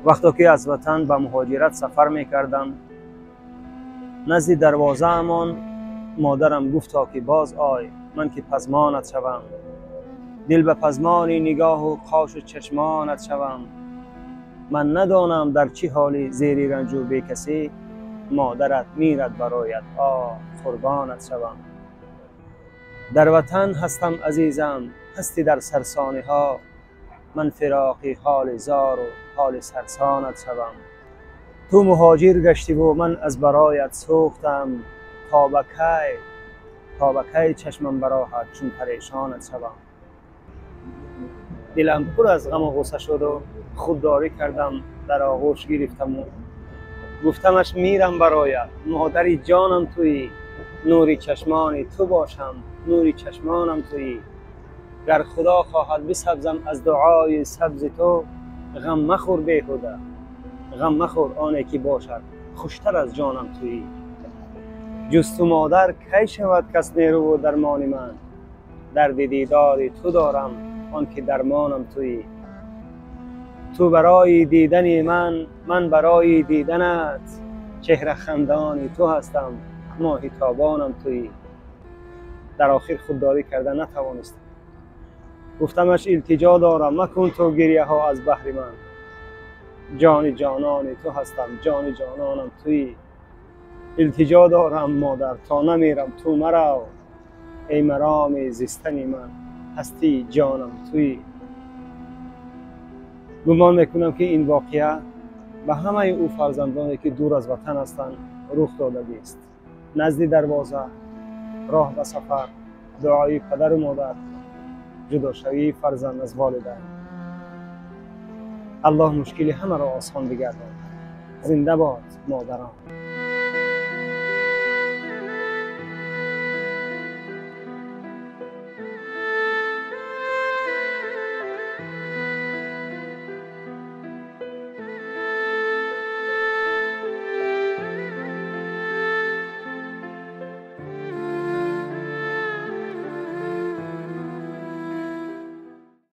وقتی که از وطن به مهاجرت سفر میکردم، نزد دروازه امان مادرم گفتا که باز آی، من که پزمانت شوم. دل به پزمانی نگاه و قاش چشمانت شوم. من ندانم در چه حالی زیر رنج و بیکسی، مادرت میرد برایت قربانت شوم. در وطن هستم عزیزم، هستی در سرسانه ها، من فراقی حال زار و حال سرسانت شوم. تو مهاجر گشتی و من از برایت سوختم، تا به کی چشمم براحت چون پریشانت شوم. دلم پر از غم و غصه شد و خودداری کردم، در آغوش گرفتم و گفتمش میرم برایت، مادری جانم تویی، نوری چشمان تو باشم، نوری چشمانم تویی. گر خدا خواهد بسبزم از دعای سبز تو، غم مخور بیهوده، غم مخور آنی که باشد خوشتر از جانم تویی. جز تو مادر کی شود کس نیرو و درمان من، درد دیدار تو دارم آن که درمانم تویی. تو برای دیدن من برای دیدنت، چهره خندان تو هستم، ماه تابانم تویی. در آخر خودداری کرده نتوانستم، گفتمش التجا دارم مکن تو گریه ها از بحر من، جان جانان تو هستم، جان جانانم تویی. التجا دارم مادر تا نمیرم تو مرو، ای مرام زیستن من، هستی جانم تویی. گمان میکنم که این واقعه به همه او فرزندانی که دور از وطن هستند رخ داده است. نزد دروازه، راه به سفر، دعای پدر و مادر، جداشوی فرزند از والدین. الله مشکل همه را آسان بگرداند. زنده باد مادران.